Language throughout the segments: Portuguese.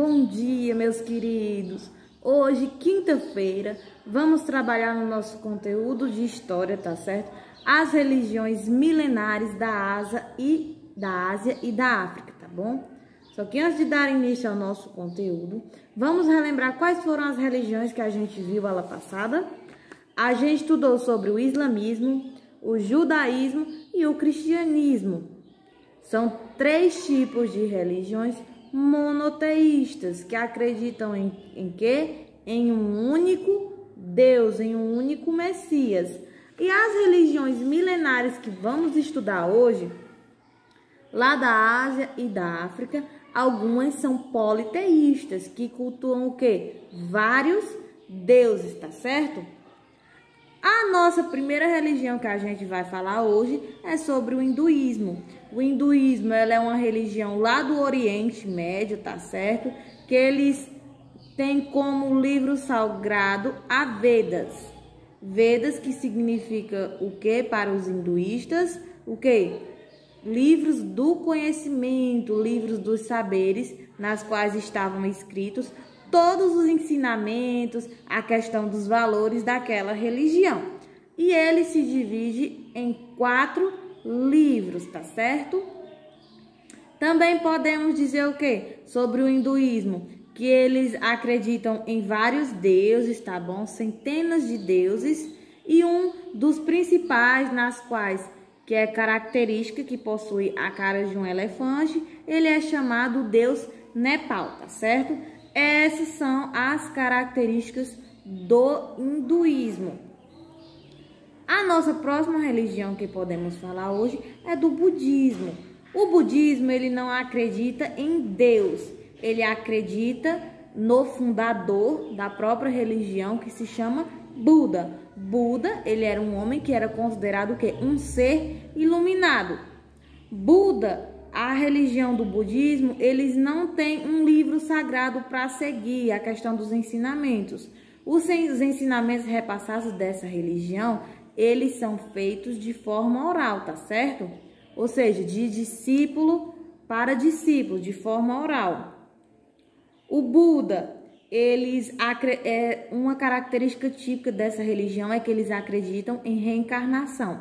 bom dia, meus queridos. Hoje, quinta-feira, vamos trabalhar no nosso conteúdo de história, tá certo? As religiões milenares da Ásia e da África, tá bom? Só que antes de dar início ao nosso conteúdo, vamos relembrar quais foram as religiões que a gente viu aula passada. A gente estudou sobre o islamismo, o judaísmo e o cristianismo. São 3 tipos de religiões monoteístas que acreditam em quê? Em um único Deus, em um único Messias. E as religiões milenares que vamos estudar hoje, lá da Ásia e da África, algumas são politeístas, que cultuam o quê? Vários deuses, tá certo? A nossa primeira religião que a gente vai falar hoje é sobre o hinduísmo. O hinduísmo, ela é uma religião lá do Oriente Médio, tá certo? Que eles têm como livro sagrado a Vedas. Vedas que significa o que para os hinduístas? O que? Livros do conhecimento, livros dos saberes, nas quais estavam escritos todos os ensinamentos, a questão dos valores daquela religião. E ele se divide em 4 livros, tá certo? Também podemos dizer o quê? Sobre o hinduísmo, que eles acreditam em vários deuses, tá bom? Centenas de deuses, e um dos principais, nas quais, que é característica, que possui a cara de um elefante, ele é chamado Deus Nepal, tá certo? Essas são as características do hinduísmo. A nossa próxima religião que podemos falar hoje é do budismo. O budismo, ele não acredita em Deus, ele acredita no fundador da própria religião, que se chama Buda. Buda, ele era um homem que era considerado o quê? Um ser iluminado. Buda, a religião do budismo, eles não têm um livro sagrado para seguir a questão dos ensinamentos. Os ensinamentos repassados dessa religião, eles são feitos de forma oral, tá certo? Ou seja, de discípulo para discípulo, de forma oral. O Buda, uma característica típica dessa religião é que eles acreditam em reencarnação.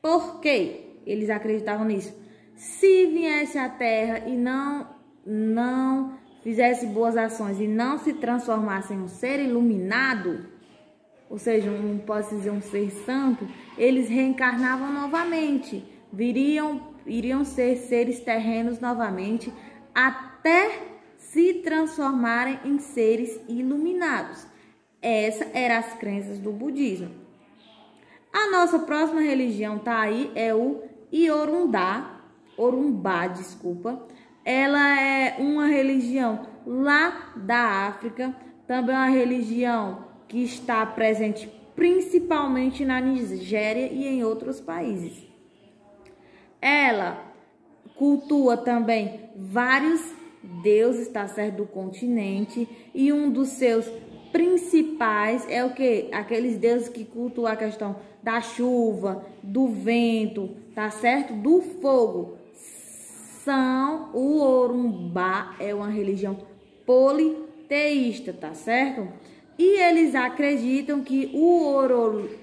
Por quê eles acreditavam nisso? Se viesse à Terra e não fizesse boas ações e não se transformasse em um ser iluminado, ou seja, não posso dizer um ser santo, eles reencarnavam novamente, iriam ser seres terrenos novamente, até se transformarem em seres iluminados. Essas eram as crenças do budismo. A nossa próxima religião tá aí, é o Orumbá, desculpa. Ela é uma religião lá da África, também é uma religião que está presente principalmente na Nigéria e em outros países. Ela cultua também vários deuses, tá certo, do continente, e um dos seus principais é o que? Aqueles deuses que cultuam a questão da chuva, do vento, tá certo? Do fogo. O Orumbá é uma religião politeísta, tá certo? E eles acreditam que o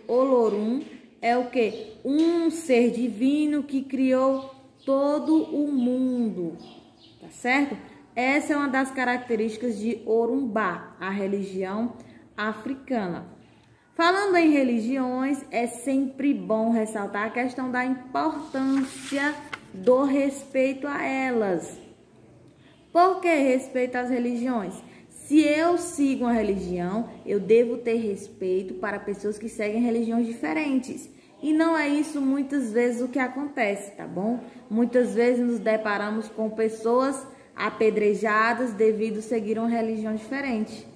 Olorum é o que? Um ser divino que criou todo o mundo, tá certo? Essa é uma das características de Orumbá, a religião africana. Falando em religiões, é sempre bom ressaltar a questão da importância do respeito a elas. Por que respeito às religiões? Se eu sigo uma religião, eu devo ter respeito para pessoas que seguem religiões diferentes. E não é isso muitas vezes o que acontece, tá bom? Muitas vezes nos deparamos com pessoas apedrejadas devido a seguir uma religião diferente.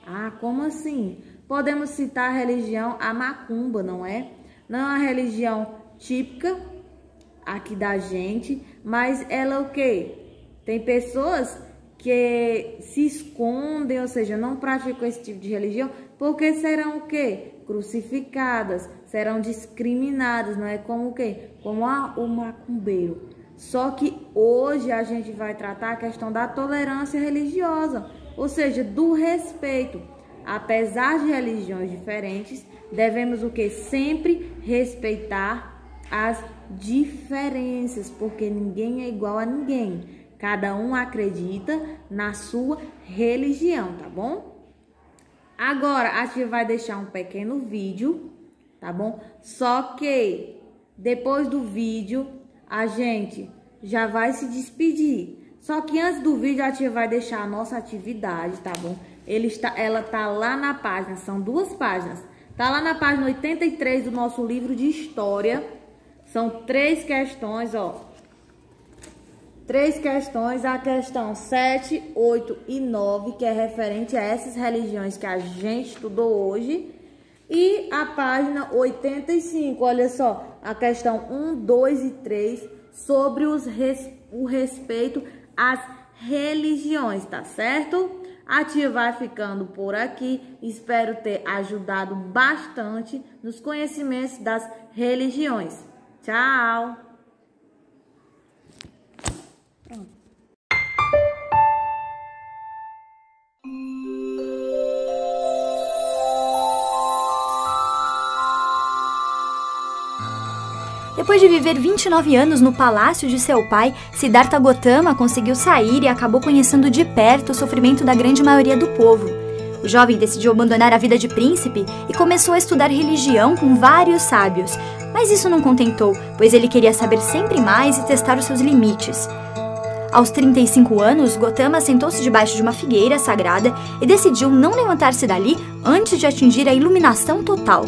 Ah, como assim? Podemos citar a religião a macumba, não é? Não é uma religião típica aqui da gente, mas ela é o quê? Tem pessoas que se escondem, ou seja, não praticam esse tipo de religião, porque serão o quê? Crucificadas, serão discriminadas, não é como o quê? Como o macumbeiro. Só que hoje a gente vai tratar a questão da tolerância religiosa, ou seja, do respeito. Apesar de religiões diferentes, devemos o que? Sempre respeitar as diferenças, porque ninguém é igual a ninguém. Cada um acredita na sua religião, tá bom? Agora, a gente vai deixar um pequeno vídeo, tá bom? Só que depois do vídeo, a gente já vai se despedir. Só que antes do vídeo, a tia vai deixar a nossa atividade, tá bom? Ela tá lá na página, são 2 páginas. Tá lá na página 83 do nosso livro de história. São 3 questões, ó. 3 questões, a questão 7, 8 e 9, que é referente a essas religiões que a gente estudou hoje. E a página 85, olha só, a questão 1, 2 e 3, sobre o respeito às religiões, tá certo? A tia vai ficando por aqui. Espero ter ajudado bastante nos conhecimentos das religiões. Tchau! Depois de viver 29 anos no palácio de seu pai, Siddhartha Gautama conseguiu sair e acabou conhecendo de perto o sofrimento da grande maioria do povo. O jovem decidiu abandonar a vida de príncipe e começou a estudar religião com vários sábios, mas isso não contentou, pois ele queria saber sempre mais e testar os seus limites. Aos 35 anos, Gautama sentou-se debaixo de uma figueira sagrada e decidiu não levantar-se dali antes de atingir a iluminação total.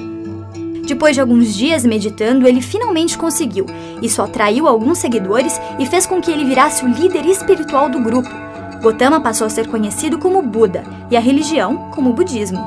Depois de alguns dias meditando, ele finalmente conseguiu. Isso atraiu alguns seguidores e fez com que ele virasse o líder espiritual do grupo. Gautama passou a ser conhecido como Buda e a religião como o budismo.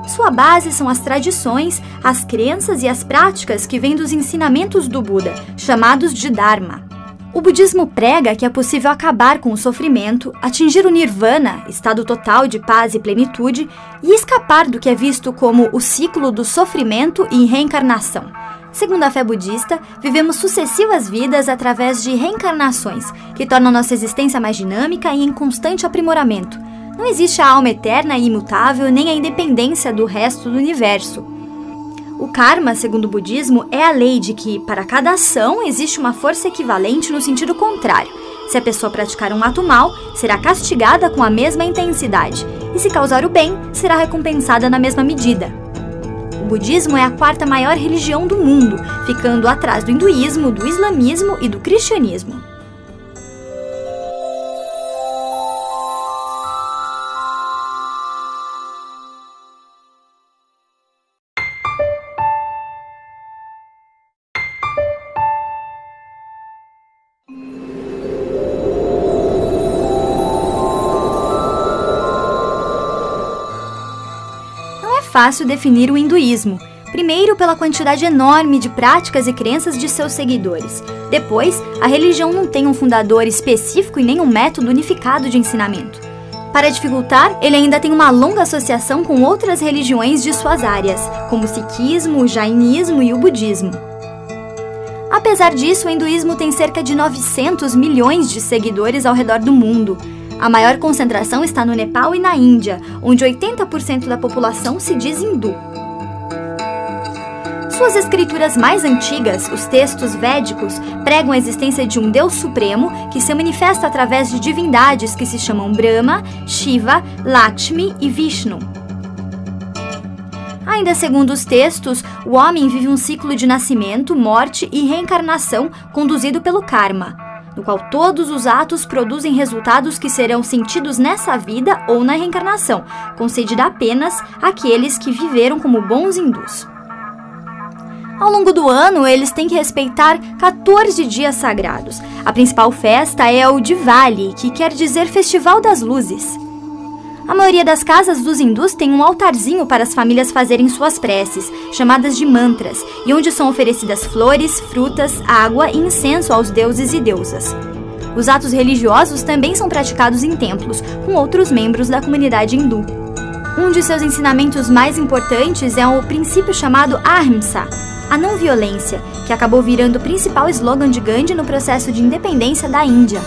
Sua base são as tradições, as crenças e as práticas que vêm dos ensinamentos do Buda, chamados de Dharma. O budismo prega que é possível acabar com o sofrimento, atingir o nirvana, estado total de paz e plenitude, e escapar do que é visto como o ciclo do sofrimento e reencarnação. Segundo a fé budista, vivemos sucessivas vidas através de reencarnações, que tornam nossa existência mais dinâmica e em constante aprimoramento. Não existe a alma eterna e imutável, nem a independência do resto do universo. O karma, segundo o budismo, é a lei de que, para cada ação, existe uma força equivalente no sentido contrário. Se a pessoa praticar um ato mal, será castigada com a mesma intensidade, e se causar o bem, será recompensada na mesma medida. O budismo é a 4ª maior religião do mundo, ficando atrás do hinduísmo, do islamismo e do cristianismo. Fácil definir o hinduísmo, primeiro pela quantidade enorme de práticas e crenças de seus seguidores. Depois, a religião não tem um fundador específico e nem um método unificado de ensinamento. Para dificultar, ele ainda tem uma longa associação com outras religiões de suas áreas, como o sikhismo, o jainismo e o budismo. Apesar disso, o hinduísmo tem cerca de 900 milhões de seguidores ao redor do mundo. A maior concentração está no Nepal e na Índia, onde 80% da população se diz hindu. Suas escrituras mais antigas, os textos védicos, pregam a existência de um Deus Supremo que se manifesta através de divindades que se chamam Brahma, Shiva, Lakshmi e Vishnu. Ainda segundo os textos, o homem vive um ciclo de nascimento, morte e reencarnação conduzido pelo karma, no qual todos os atos produzem resultados que serão sentidos nessa vida ou na reencarnação, concedida apenas àqueles que viveram como bons hindus. Ao longo do ano, eles têm que respeitar 14 dias sagrados. A principal festa é o Diwali, que quer dizer Festival das Luzes. A maioria das casas dos hindus tem um altarzinho para as famílias fazerem suas preces, chamadas de mantras, e onde são oferecidas flores, frutas, água e incenso aos deuses e deusas. Os atos religiosos também são praticados em templos, com outros membros da comunidade hindu. Um de seus ensinamentos mais importantes é o princípio chamado Ahimsa, a não violência, que acabou virando o principal slogan de Gandhi no processo de independência da Índia.